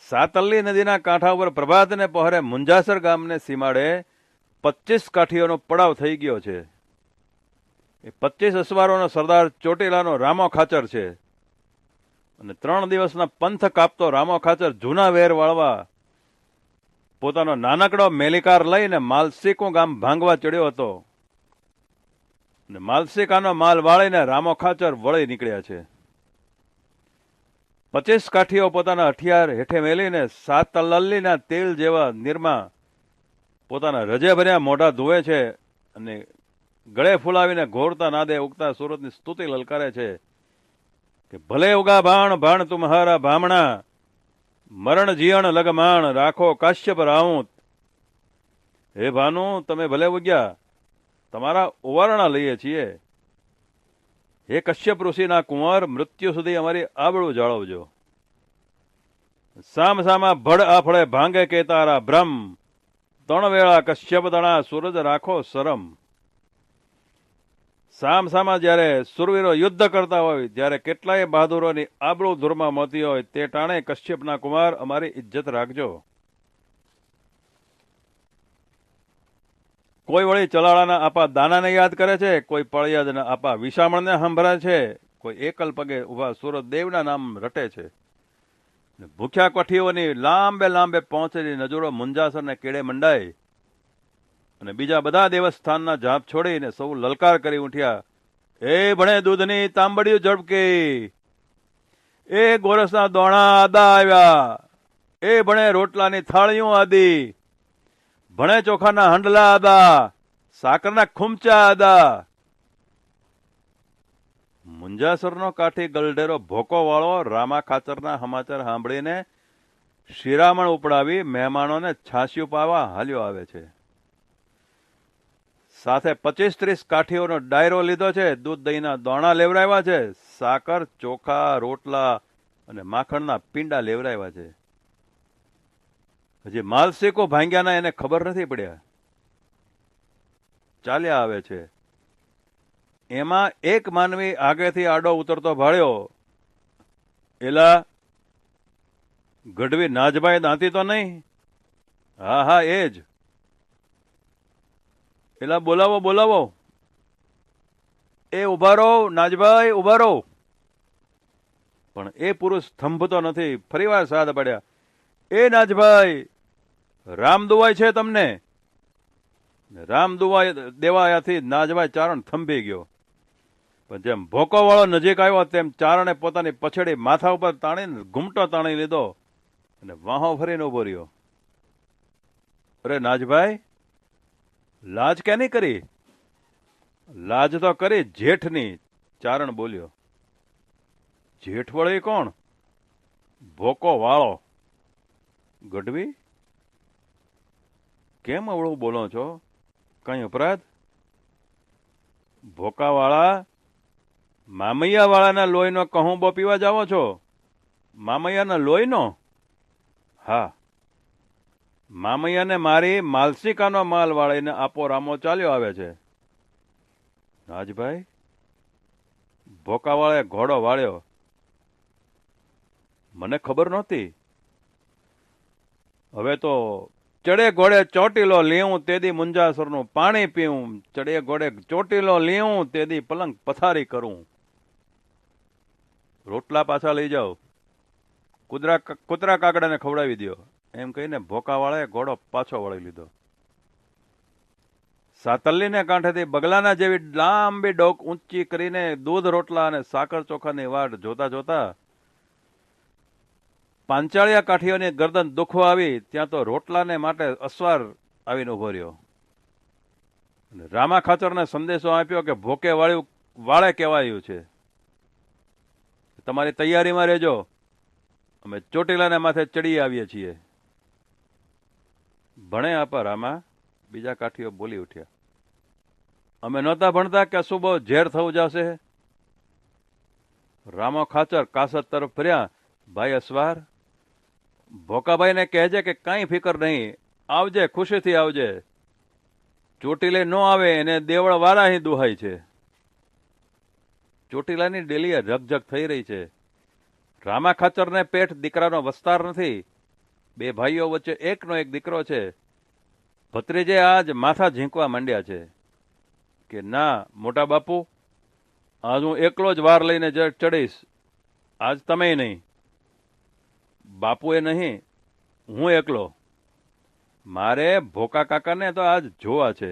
સાતલ્લી નદીના કાંઠા ઉપર પ્રભાતને પહોરે મુંજાસર ગામને સીમાડે 25 કાઠીઓનો પડાવ થઈ ગયો છે. એ 25 અસવારોનો સરદાર ચોટીલાનો રામો ખાચર છે. અને 3 દિવસના પંથ કાપતો રામો ખાચર જૂના વેર વાળવા પોતાનો નાનકડો મેલિકાર લઈને માલસીકું ગામ ભાંગવા ચડ્યો હતો. અને માલસીકાનો માલ વાળીને રામો ખાચર વળી નીકળ્યા છે. 25 કાઠીઓ પોતાના હથિયાર હેઠે મેલીને સાતલ્લીના તેલ જેવા નિરમા પોતાના રજે ભર્યા મોઢા ધોવે છે અને ગળે ફૂલાવીને ઘોરતા નાદે ઉગતા સુરતની સ્તુતિ લલકારે છે કે ભલે ઉગા ભાણ ભાણ તુમ્હારા ભામણા, મરણ જીયણ લગમાણ રાખો કાશ્યપ રાઉત. હે ભાનુ, તમે ભલે ઉગ્યા, તમારા ઓવારણા લઈએ છીએ. હે કશ્યપ ઋષિના કુંવર, મૃત્યુ સુધી અમારી આબરૂ જાળવજો. સામ સામા ભડ આફળે ભાંગે કે તારા ભ્રમ, 3 વેળા કશ્યપ તણા સૂરજ રાખો શરમ. સામ સામા જ્યારે સુરવીરો યુદ્ધ કરતા હોય, જ્યારે કેટલાય બહાદુરોની આબરૂ ધૂરમાં મોતી હોય, તે ટાણે કશ્યપના કુમાર અમારી ઇજ્જત રાખજો. કોઈ વળી ચલાળાના આપા દાનાને યાદ કરે છે, કોઈ પળિયાદના આપા વિશામણને સંભળાય છે, કોઈ એકલ પગે ઉભા સુરત દેવના નામ રટે છે. ભૂખ્યા કઠીઓની લાંબે લાંબે પહોંચેલી નજરો મુંજાસરને કેડે મંડાય અને બીજા બધા દેવસ્થાનના જાપ છોડીને સૌ લલકાર કરી ઉઠ્યા, એ ભણે દૂધની તાંબડિયું ઝડપકી, એ ગોરસના દોણા આદા આવ્યા, એ ભણે રોટલાની થાળીઓ આદી, ભણે ચોખાના હંડલા આદા, સાકરના ખૂમચા આદા. મુંજાસરનો કાઠી ગલઢેરો ભોકો વાળો રામા ખાચરના સમાચાર સાંભળીને શિરામણ ઉપડાવી મહેમાનોને છાસ્યું પાવા હાલ્યો આવે છે. સાથે 25-30 કાઠીઓનો ડાયરો લીધો છે. દૂધ દહીંના દોણા લેવરાવ્યા છે, સાકર ચોખા રોટલા અને માખણના પીંડા લેવરાવ્યા છે. હજી માલસીકો ભાંગ્યાના એને ખબર નથી પડ્યા, ચાલ્યા આવે છે. એમાં એક માનવી આગેથી આડો ઉતરતો ભાળ્યો, એલા ગઢવી નાજભાઈ દાંતી તો નહીં? હા હા, એ જ. એલા બોલાવો બોલાવો, એ ઉભા રહો નાજભાઈ, ઉભા રહો. પણ એ પુરુષ થંભતો નથી. ફરીવાર સાદ પડ્યા, એ નાજભાઈ, રામ દુવાય છે તમને? રામ દુવાય દેવાયાથી નાજભાઈ ચારણ થંભી ગયો. પણ જેમ ભોકો વાળો નજીક આવ્યો તેમ ચારણે પોતાની પછડી માથા ઉપર તાણીને ઘૂમટો તાણી લીધો અને વાહો ફરીને ઉભો રહ્યો. અરે નાજભાઈ, લાજ કેની કરી? લાજ તો કરી જેઠની, ચારણ બોલ્યો. જેઠ વળી કોણ? ભોકો વાળો. ગઢવી, કેમ અવળું બોલો છો? કઈ અપરાધ? ભોકાવાળા, મામૈયા વાળાના લોહીનો કહુંબો પીવા જાવો છો? મામૈયાના લોહીનો? હા, મામૈયાને મારી માલસિકાનો માલ વાળીને આપો રામો ચાલ્યો આવે છે. રાજભાઈ, ભોકાવાળાએ ઘોડો વાળ્યો. મને ખબર નહોતી. હવે તો ચડે ઘોડે ચોટીલો લેવું તેદી મુંજાસરનું પાણી પીવું, ચડે ઘોડે ચોટીલો લેવું તેદી પલંગ પથારી કરું. રોટલા પાછા લઈ જાઓ, કૂતરા કાગડાને ખવડાવી દો, એમ કહીને ભોકાવાળાએ ઘોડો પાછો વળી લીધો. સાતલ્લીને કાંઠેથી બગલાના જેવી લાંબી ડોક ઊંચી કરીને દૂધ રોટલા અને સાકર ચોખાની વાટ જોતા જોતા પાંચાળિયા કાઠીઓની ગરદન દુખવા આવી. ત્યાં તો રોટલાને માટે અસવાર આવીને ઉભો રહ્યો. રામા ખાચરને સંદેશો આપ્યો કે ભોકે વાળે કહેવાયું છે, તમારી તૈયારીમાં રહેજો, અમે ચોટીલાને માથે ચડી આવીએ છીએ. ભણે આપા રામા, બીજા કાઠીઓ બોલી ઉઠ્યા. અમે નહોતા ભણતા કે શું બહુ ઝેર થવું જશે? રામો ખાચર કાસત તરફ ફર્યા. ભાઈ અસવાર, ભોકાભાઈને કહેજે કે કઈ ફિકર નહીં, આવજે, ખુશીથી આવજે. ચોટીલે ન આવે એને દેવળ વાળા અહીં દુહાય છે. ચોટીલાની ડેલીએ રગઝગ થઈ રહી છે. રામા ખાચરને પેઠ દીકરાનો વસ્તાર નથી. બે ભાઈઓ વચ્ચે એકનો એક દીકરો છે. ભત્રીજે આજ માથા ઝીંકવા માંડ્યા છે કે ના મોટા બાપુ, આજ હું એકલો જ વાર લઈને ચડીશ. આજ તમે નહીં, બાપુએ નહીં, હું એકલો. મારે ભોકા કાકાને તો આજ જોવા છે.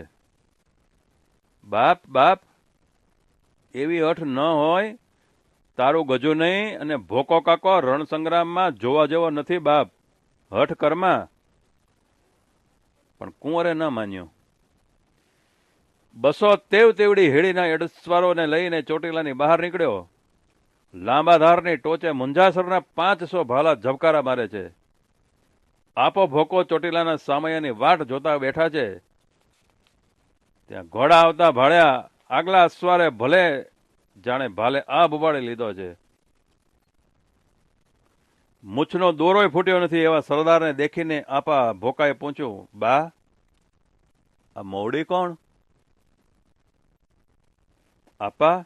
બાપ બાપ, એવી અઠ ન હોય. તારું ગજું નહીં અને ભોકો કાકો રણસંગ્રામમાં જોવા જેવો નથી બાપ. હઠ કરમાં. પણ કુંવરે ન માન્યો. બસો તેવડી હેડીના એડસવારોને લઈને ચોટીલાની બહાર નીકળ્યો. લાંબા ધારની ટોચે મુંજાસરના 500 ભાલા ઝબકારા મારે છે. આપો ભોકો ચોટીલાના સામૈયાની વાટ જોતા બેઠા છે. ત્યાં ઘોડા આવતા ભાળ્યા. આગલા અસવારે ભલે જાણે ભાલે આ બુબાડી લીધો છે. મૂછનો દોરોય ફૂટ્યો નથી એવા સરદારને દેખીને આપા ભોકાએ પૂછ્યું, બા, આ મોવડી કોણ? આપા,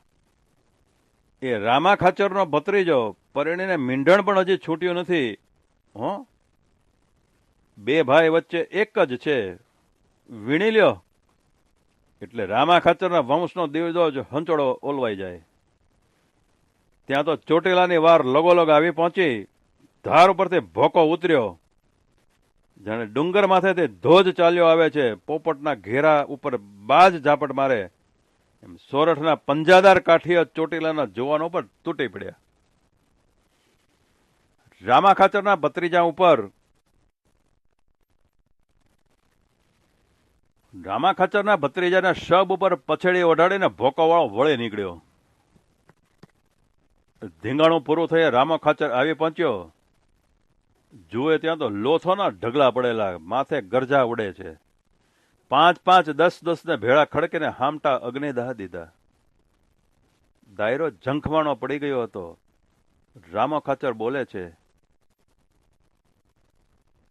એ રામા ખાચરનો ભત્રીજો, પરણીને મીંઢણ પણ હજી છૂટ્યું નથી. હો, બે ભાઈ વચ્ચે એક જ છે, વીણી લ્યો એટલે રામા ખાચરના વંશનો દીવડો જ હંચોળો ઓલવાઈ જાય. ત્યાં તો ચોટીલાની વાર લગોલગ આવી પહોંચી. ધાર ઉપરથી ભોકો ઉતર્યો. જાણે ડુંગર માથેથી ધોજ ચાલ્યો આવે છે. પોપટના ઘેરા ઉપર બાજ ઝાપટ મારે એમ સોરઠના પંજાદાર કાઠીઓ ચોટીલાના જુવાનો પર તૂટી પડ્યા. રામા ખાચરના ભત્રીજા ઉપર રામા ખાચરના ભત્રીજાના શબ ઉપર પછેડી ઓઢાડીને ભોકોવાળો વળે નીકળ્યો. ધીંગાણું પૂરું થઈ રામો ખાચર આવી પહોંચ્યો. જુએ ત્યાં તો લોથોના ઢગલા પડેલા, માથે ગરજા ઉડે છે. 5-5, 10-10 ને ભેળા ખડકીને હામટા અગ્નિદાહ દીધા. દાયરો ઝંખવાણો પડી ગયો હતો. રામો ખાચર બોલે છે,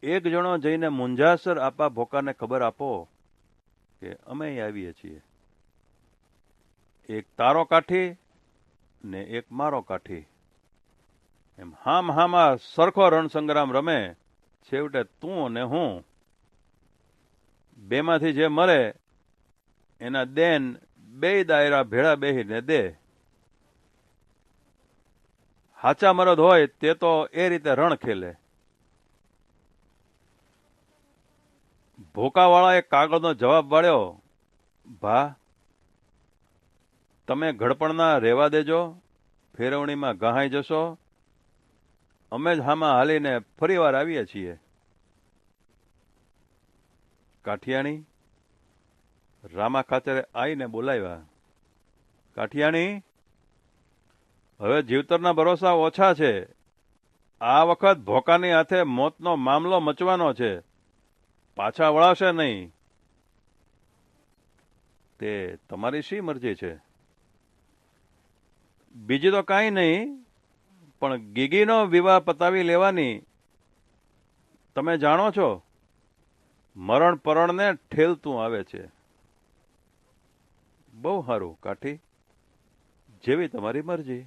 એક જણો જઈને મુંજાસર આપા ભોકાને ખબર આપો કે અમે આવીએ છીએ. એક તારો કાઠી ને એક મારો કાઠી, એમ હામાં સરખો રણસંગ્રામ રમે. છેવટે તું અને હું, બેમાંથી જે મરે એના દેન બે દાયરા ભેળા બેહીને દે. હાચા મરદ હોય તે તો એ રીતે રણ ખેલે. ભોકાવાળાએ કાગળનો જવાબ વાળ્યો, ભા, તમે ઘડપણના રેવા દેજો, ફેરવણીમાં ગહાઈ જશો. અમે જ હામાં હાલીને ફરીવાર આવીએ છીએ. કાઠિયાણી રામા ખાચરે આવીને બોલાવ્યા. કાઠિયાણી, હવે જીવતરના ભરોસા ઓછા છે. આ વખત ભોકાની હાથે મોતનો મામલો મચવાનો છે. પાછા વળાશે નહીં. તે તમારી શી મરજી છે? બીજી તો કાંઈ નહીં, પણ ગીગીનો વિવાહ પતાવી લેવાની. તમે જાણો છો મરણ પરણને ઠેલતું આવે છે. બહુ સારું કાઠી, જેવી તમારી મરજી.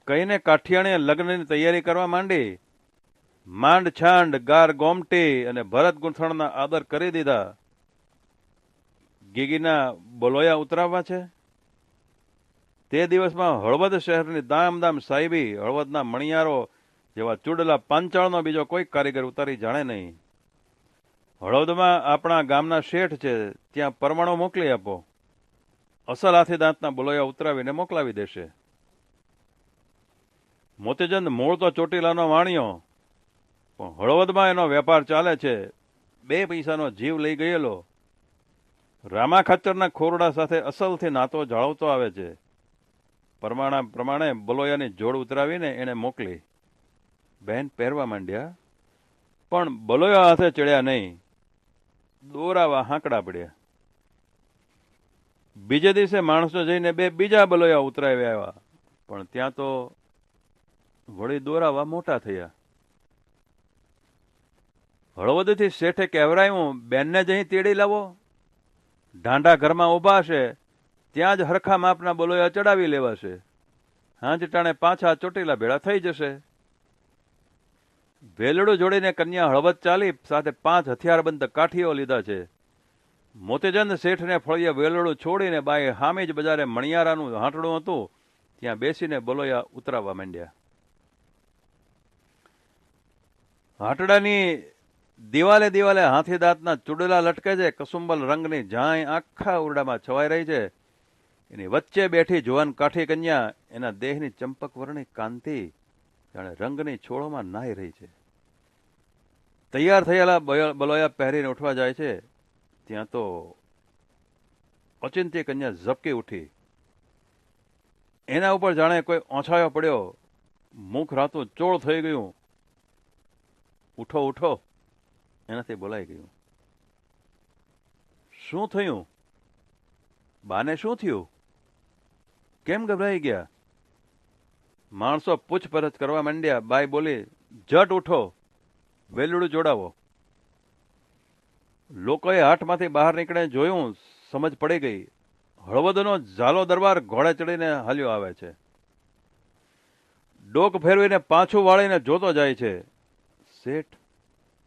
કહીને કાઠિયાણીએ લગ્નની તૈયારી કરવા માંડી. માંડ છાંડ, ગાર ગોમટી અને ભરત ગૂંથણના આદર કરી દીધા. ગીગીના બોલોયા ઉતરાવવા છે. તે દિવસમાં હળવદ શહેરની દામદામ સાહેબી, હળવદના મણિયારો જેવા ચૂડલા પાંચાળનો બીજો કોઈ કારીગર ઉતારી જાણે નહીં. હળવદમાં આપણા ગામના શેઠ છે, ત્યાં પરમાણુ મોકલી આપો. અસલ હાથી દાંતના બોલોયા ઉતરાવીને મોકલાવી દેશે. મોતીચંદ મૂળ તો ચોટીલાનો વાણિયો, પણ હળવદમાં એનો વેપાર ચાલે છે. 2 પૈસાનો જીવ લઈ ગયેલો. રામા ખાચરના ખોરડા સાથે અસલથી નાતો જાળવતો આવે છે. પ્રમાણે બલોયાની જોડ ઉતરાવીને એને મોકલી. બહેન પહેરવા માંડ્યા, પણ બલોયા હાથે ચડ્યા નહીં. દોરાવા હાંકડા પડ્યા. બીજે દિવસે માણસો જઈને 2 બીજા બલોયા ઉતરાવ્યા આવ્યા, પણ ત્યાં તો વળી દોરાવા મોટા થયા. હળવદથી શેઠે કહેવરાયું, બેનને જઈ તેડી લાવો. ઢાંઢા ઘરમાં ઊભા છે, ત્યાં જ હરખા માપના બોલોયા ચડાવી લેવાશે. હાંજ ટાણે પાછા ચોટીલા ભેળા થઈ જશે. વેલડું જોડીને કન્યા હળવદ ચાલી, સાથે 5 હથિયારબંધ કાઠીઓ લીધા છે. મોતીચંદ શેઠને ફળિયે વેલડું છોડીને બાઈ હામી જ બજારે મણિયારાનું હાંટડું હતું, ત્યાં બેસીને બોલોયા ઉતરાવવા માંડ્યા. હાટડાની દિવાલે દિવાલે હાથી દાંતના ચૂડલા લટકે છે. કસુંબલ રંગની ઝાંય આખા ઓરડામાં છવાઈ રહી છે. એની વચ્ચે બેઠી જુવાન કાઠી કન્યા, એના દેહની ચંપક વર્ણી કાંતિ જાણે રંગની છોળોમાં નાહી રહી છે. તૈયાર થયેલા બલોયા પહેરીને ઉઠવા જાય છે, ત્યાં તો ઓચિંતી કન્યા ઝબકી ઉઠી. એના ઉપર જાણે કોઈ ઓછાયો પડ્યો, મુખ રાતું ચોળ થઈ ગયું. ઉઠો ઉઠો, એનાથી બોલાઈ ગયું. શું થયું? બાને શું થયું? કેમ ગભરાઈ ગયા? માણસો પૂછપરછ કરવા માંડ્યા. બાઈ બોલી, જટ ઉઠો, વેલડું જોડાવો. લોકોએ હાટમાંથી બહાર નીકળે જોયું, સમજ પડી ગઈ. હળવદનો ઝાલો દરબાર ઘોડે ચડીને હાલ્યો આવે છે. ડોક ફેરવીને પાછું વાળીને જોતો જાય છે. શેઠ,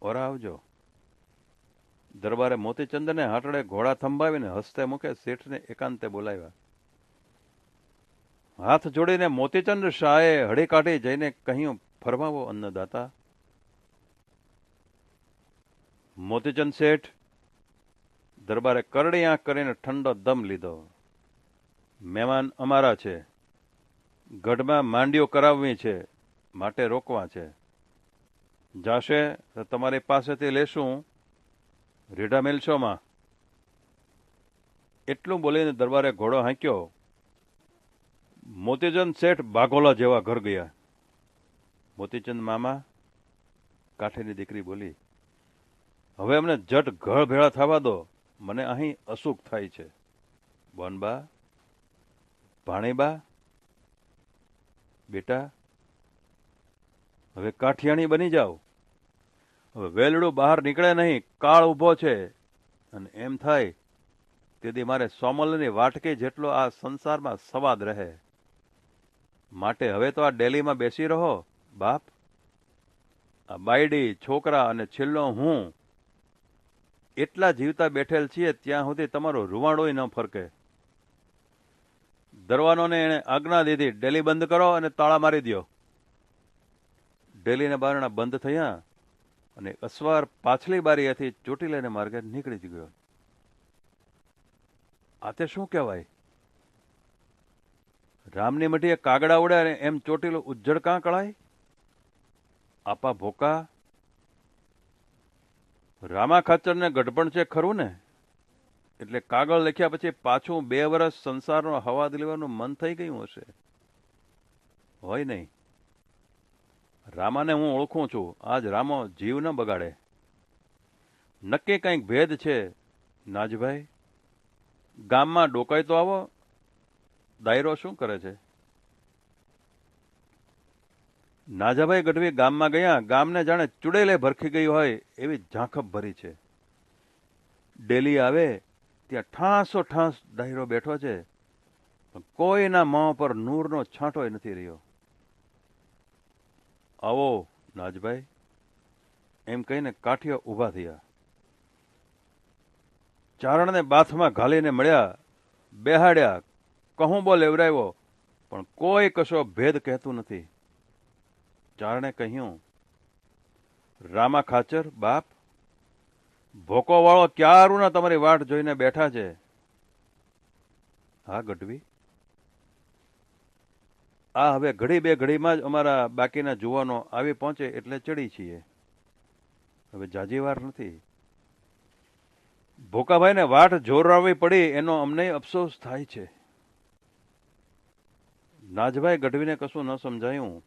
ઓરા આવજો. દરબારે મોતીચંદને હાટડે ઘોડા થંભાવીને હસ્તે મુખે શેઠને એકાંતે બોલાવ્યા. હાથ જોડીને મોતીચંદ શાહે હળી કાઢી જઈને કહ્યું, ફરમાવો અન્નદાતા. મોતીચંદ શેઠ, દરબારે કરડી આંખ કરીને ઠંડો દમ લીધો. મહેમાન અમારા છે, ગઢમાં માંડીઓ કરાવવી છે, માટે રોકવા છે. જાશે તો તમારી પાસેથી લેશું, રીઢા મેલશોમાં. એટલું બોલીને દરબારે ઘોડો હાંક્યો. મોતીચંદ શેઠ બાઘોલા જેવા ઘર ગયા. મોતીચંદ મામા, કાઠીની દીકરી બોલી, હવે અમને જટ ઘર ભેળા થવા દો, મને અહીં અસુખ થાય છે. બોનબા, ભાણીબા, બેટા, હવે કાઠિયાણી બની જાઓ. હવે વેલડું બહાર નીકળે નહીં, કાળ ઊભો છે. અને એમ થાય તેથી મારે સોમલની વાટકી જેટલો આ સંસારમાં સવાદ રહે. માટે હવે તો આ ડેલીમાં બેસી રહો બાપ. આ બાયડી, છોકરા અને છેલ્લો હું એટલા જીવતા બેઠેલ છીએ, ત્યાં સુધી તમારો રૂવાડોય ન ફરકે. દરવાનોને એણે આજ્ઞા દીધી, ડેલી બંધ કરો અને તાળા મારી દો. ડેલીના બારણા બંધ થયા અને અસવાર પાછલી બારીએથી ચોટીલાને માર્ગે નીકળી જ ગયો. આ તે શું કહેવાય? રામની મઢીએ કાગડા ઉડ્યા ને એમ ચોટીલો ઉજ્જડ કાં કળાય? આપા ભોકા, રામા ખાચરને ગઢપણ છે ખરું ને? એટલે કાગળ લખ્યા પછી પાછું 2 વર્ષ સંસારનો હવાદ લેવાનું મન થઈ ગયું હશે. હોય નહીં. રામાને હું ઓળખું છું. આજ રામો જીવ ન બગાડે. નક્કી કંઈક ભેદ છે. નાજભાઈ, ગામમાં ડોકાઈ તો આવો. દાયરો શું કરે છે? નાજાભાઈ ગઢવી ગામમાં ગયા. ગામને જાણે ચુડેલે ભરખી ગઈ હોય એવી ઝાંખપ ભરી છે. ડેલી આવે ત્યાં ઠાંસો ઠાંસ દાયરો બેઠો છે, પણ કોઈના મોં પર નૂરનો છાંટોય નથી રહ્યો. આવો નાજભાઈ, એમ કહીને કાઠીઓ ઊભા થયા. ચારણને બાથમાં ઘાલીને મળ્યા, બેહાડ્યા, કહું બોલ લેવરાવ્યો, પણ કોઈ કશો ભેદ કહેતું નથી. ચારણે કહ્યું, રામા ખાચર બાપ, ભોકો વાળો ક્યારના તમારી વાટ જોઈને બેઠા છે. હા ગઢવી, આ હવે ઘડી બે ઘડીમાં જ અમારા બાકીના જુવાનો આવી પહોંચે એટલે ચડી છીએ. હવે જાજી વાર નથી. ભોકાભાઈને વાટ જોરાવવી પડી એનો અમને અફસોસ થાય છે. નાજભાઈ ગઢવીને કશું ન સમજાયું.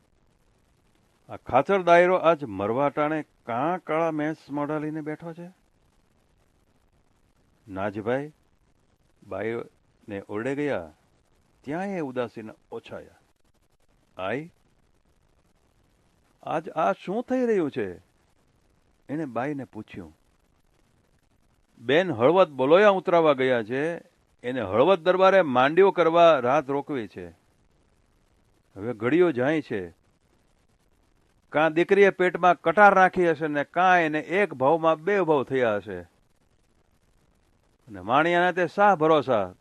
આ ખાચર દાયરો આજ મરવા ટાણે કાં કાળા મેસ મોઢા લઈને બેઠો છે? નાજભાઈ બાઈને ઓરડે ગયા, ત્યાં એ ઉદાસીના ઓછાયા. આઈ, આજ આ શું થઈ રહ્યું છે? એને બાઈને પૂછ્યું. બેન હળવદ બોલોયા ઉતરાવા ગયા છે. એને હળવદ દરબારે માંડીઓ કરવા રાત રોકવી છે. હવે ઘડીઓ જાય છે. કાં દીકરીએ પેટમાં કટાર નાખી હશે ને કાં એને એક ભાવમાં બે ભાવ થયા હશે. અને વાણિયાના તે શા ભરોસા,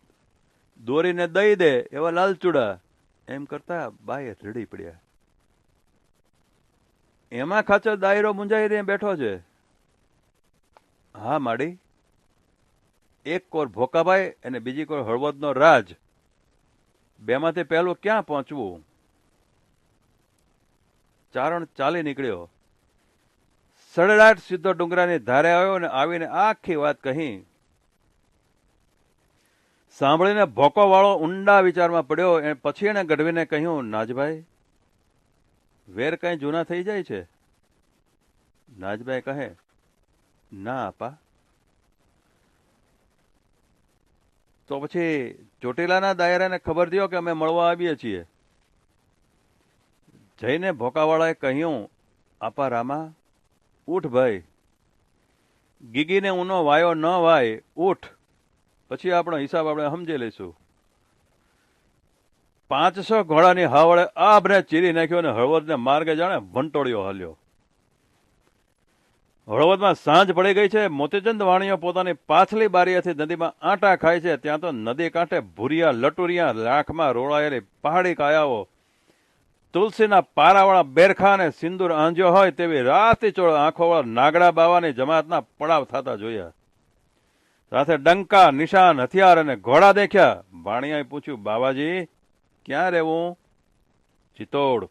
દોરીને દઈ દે એવા લાલચુડા, એમ કરતા બાએ રડી પડ્યા. એમાં ખાચર દાયરો મુંજાઈને બેઠો છે. હા માડી, એક કોર ભોકાભાઈ અને બીજી કોર હળવદનો રાજ, બેમાંથી પહેલું ક્યાં પહોંચવું? ચારણ ચાલી નીકળ્યો. સડડાટ સીધો ડુંગરાની ધારે આવ્યો અને આવીને આખી વાત કહી. સાંભળીને ભોકો વાળો ઊંડા વિચારમાં પડ્યો. પછી એને ગઢવીને કહ્યું, નાજભાઈ, વેર કઈ જૂના થઈ જાય છે? નાજભાઈ કહે, ના આપા. તો પછી ચોટીલાના દાયરાને ખબર દો કે અમે મળવા આવીએ છીએ. જઈને ભોકાવાળાએ કહ્યું, આપા રામા, ઉઠ ભાઈ, ગીગીને ઊનો વાયો ન વાય, ઉઠ, પછી આપણો હિસાબ આપણે સમજી લઈશું. 500 ઘોડાની હાવળે આભને ચીરી નાખ્યો અને હળવદને માર્ગે જાણે વંટોળિયો હાલ્યો. હળવદમાં સાંજ પડી ગઈ છે. મોતીચંદ વાણીઓ પોતાની પાછલી બારીએથી નદીમાં આંટા ખાય છે. ત્યાં તો નદી કાંઠે ભૂરિયા લટુરિયા લાખમાં રોળાયેલી પહાડી કાયાઓ, તુલસીના પારાવાળા બેરખા અને સિંદૂર આંજ્યો હોય તેવી રાતીચોળ આંખોવાળા નાગડા બાવાની જમાતના પડાવ થતા જોયા. સાથે ડંકા, નિશાન, હથિયાર અને ઘોડા દેખ્યા. વાણિયાએ પૂછ્યું, બાવાજી, ક્યાં રહેવું? ચિત્તોડ.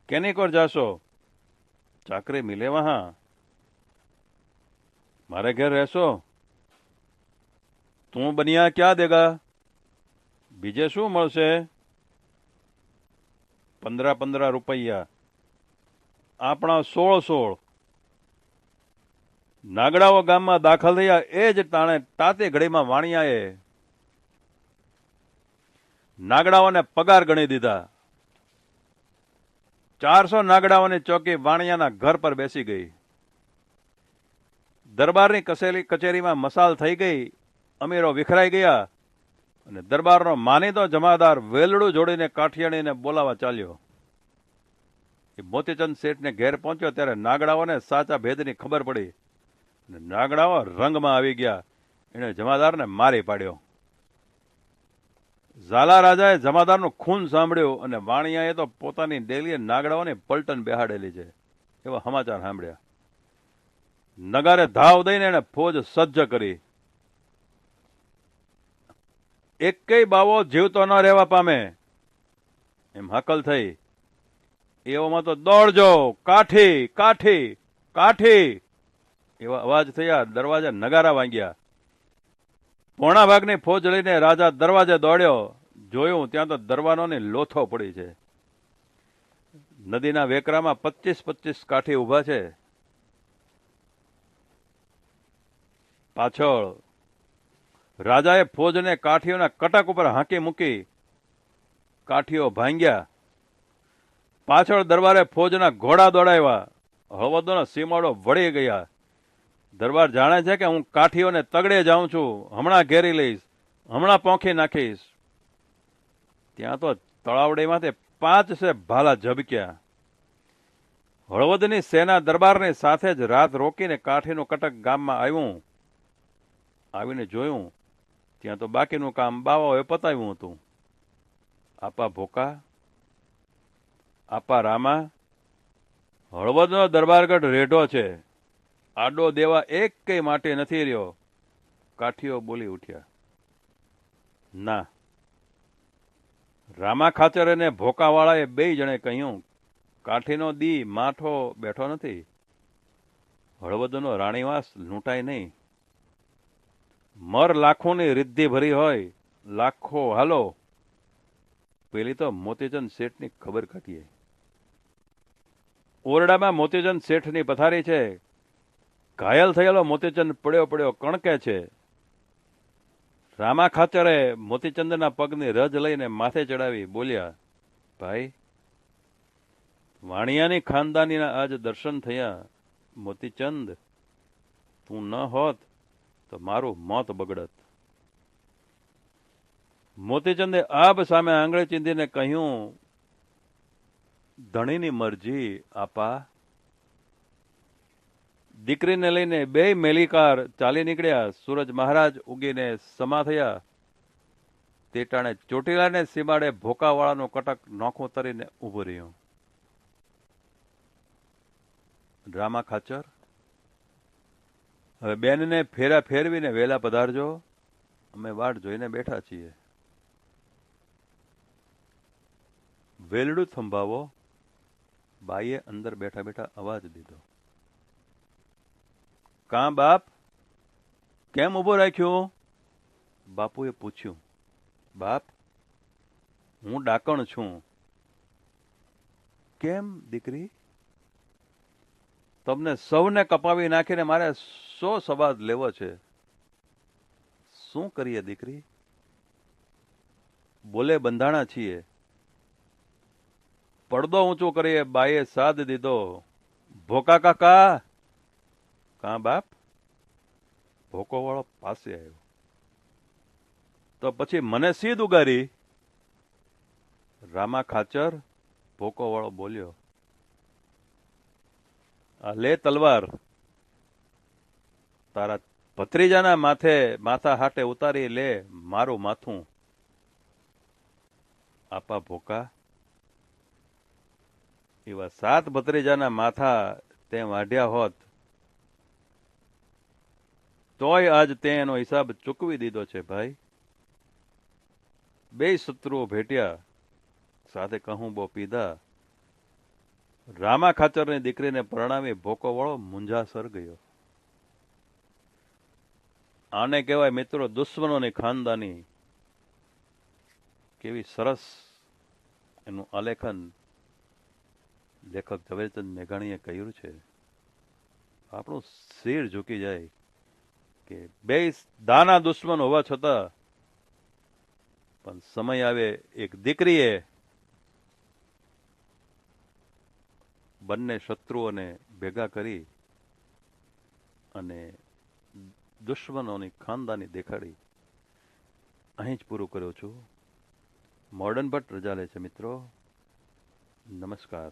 કેની કોર જાશો? ચાકરી મિલે વહાં. મારે ઘેર રહેશો? તું બનિયા ક્યાં દેગા? બીજે શું મળશે? 15 રૂપિયા. આપણા 16. નાગડાઓ ગામમાં દાખલ થયા એ જ ટાણે તાતી ઘડીમાં વાણિયાએ નાગડાઓને પગાર ગણી દીધા. 400 નાગડાઓની ચોકી વાણિયાના ઘર પર બેસી ગઈ. દરબારની કચેરીમાં મસાલ થઈ ગઈ. અમીરો વિખરાઈ ગયા અને દરબારનો માનીતો જમાદાર વેલડું જોડીને કાઠિયાણીને બોલાવા ચાલ્યો. એ મોતીચંદ શેઠને ઘેર પહોંચ્યો ત્યારે નાગડાઓને સાચા ભેદની ખબર પડી. નાગડાઓ રંગમાં આવી ગયા. એણે જમાદારને મારી પાડ્યો. ઝાલા રાજાએ જમાદારનું ખૂન સાંભળ્યું અને વાણિયાએ તો પોતાની ડેલીએ નાગડાઓની પલટન બેહાડેલી છે એવા સમાચાર સાંભળ્યા. નગારે ધાવ દઈને એને ફોજ સજ્જ કરી. એકેય બાવો જીવતો ન રહેવા પામે એમ હકલ થઈ. એવામાં તો દોડજો, કાઠી કાઠી કાઠી એવા અવાજ થયા. દરવાજા નગારા વાગ્યા. પોણા ભાગની ફોજ લઈને રાજા દરવાજે દોડ્યો. જોયું ત્યાં તો દરવાનોની લોથો પડી છે. નદીના વેકરામાં 25 કાઠી ઉભા છે. પાછળ રાજાએ ફોજને કાઠીઓના કટક ઉપર હાંકી મૂકી. કાઠીઓ ભાંગ્યા. પાછળ દરબારે ફોજના ઘોડા દોડાવ્યા. હળવદનો સીમાડો વળી ગયા. દરબાર જાણે છે કે હું કાઠીઓને તગડે જાઉં છું, હમણાં ઘેરી લઈશ, હમણાં પોંખી નાખીશ. ત્યાં તો તળાવડીમાંથી 500 ભાલા ઝબક્યા. હળવદની સેના દરબારની સાથે જ રાત રોકીને કાઠીનું કટક ગામમાં આવ્યું. આવીને જોયું ત્યાં તો બાકીનું કામ બાવાઓએ પતાવ્યું હતું. આપા ભોકા, આપા રામા, હળવદનો દરબારગઢ રેઢો છે. આડો દેવા એક કઈ માટે નથી રહ્યો. કાઠીઓ બોલી ઉઠ્યા. ના. રામા ખાચર અને ભોકાવાળાએ 2 જણે કહ્યું, કાઠીનો દી માઠો બેઠો નથી. હળવદનો રાણીવાસ લૂંટાય નહીં. મર લાખોની રિદ્ધિ ભરી હોય, લાખો હાલો. પેલી તો મોતીચંદ શેઠની ખબર કાઢીએ. ઓરડામાં મોતીચંદ શેઠની પથારી છે. ઘાયલ થયેલો મોતીચંદ પડ્યો કણકે છે. રામા ખાચરે મોતીચંદના પગની રજ લઈને માથે ચડાવી બોલ્યા, ભાઈ, વાણિયાની ખાનદાનીના આજ દર્શન થયા. મોતીચંદ, તું ન હોત તો મારું મોત બગડત. મોતીચંદે આબ સામે આંગળી ચીંધીને કહ્યું, ધણીની મરજી આપા. દીકરીને લઈને બે મેલીકાર ચાલી નીકળ્યા. સૂરજ મહારાજ ઉગીને સમા થયા. તે ટાણે ચોટીલાને સીમાડે ભોકાવાળાનું કટક નોખું તરીને ઊભું રહ્યું. રામા ખાચર, હવે બેનને ફેરા ફેરવીને વેલા પધારજો, અમે વાટ જોઈને બેઠા છીએ. વેલડું થંભાવો, બાઈએ અંદર બેઠા બેઠા અવાજ દીધો. કાં બાપ, કેમ ઊભો રાખ્યો? બાપુએ પૂછ્યું. બાપ, હું ડાકણ છું. કેમ દીકરી? તમને સૌને કપાવી નાખીને મારે શો સવાદ લેવો છે? શું કરીએ દીકરી? બોલે બંધાણા છીએ. પડદો ઊંચો કરીએ, બાઈએ સાદ દીધો. ભોકા કાકા. કાં બાપ? ભોકો વાળો પાસે આવ્યો. તો પછી મને સીધ ઉગારી? રામા ખાચર, ભોકો વાળો બોલ્યો. આ લે તલવાર, તારા ભત્રીજાના માથા હાટે ઉતારી લે મારું માથું. આપા ભોકા, એવા 7 ભત્રીજાના માથા તે વાઢ્યા હોત તોય આજ તે એનો હિસાબ ચૂકવી દીધો છે ભાઈ. બે શત્રુઓ ભેટ્યા, સાથે કહું બો પીધા. રામા ખાચરની દીકરીને પરણાવી ભોકો વાળો મુંજાસર ગયો. આને કહેવાય મિત્રો દુશ્મનોની ખાનદાની. કેવી સરસ એનું આલેખન લેખક ઝવેરચંદ મેઘાણીએ કહ્યું છે. આપણું શિર ઝૂકી જાય કે બે દાના દુશ્મન હોવા છતાં પણ સમય આવે એક દીકરીએ બંને શત્રુઓને ભેગા કરી અને દુશ્મનોની ખાનદાની દેખાડી. અહીં જ પૂરું કર્યો છું. મોડર્ન ભટ્ટ રજા લે છે મિત્રો. નમસ્કાર.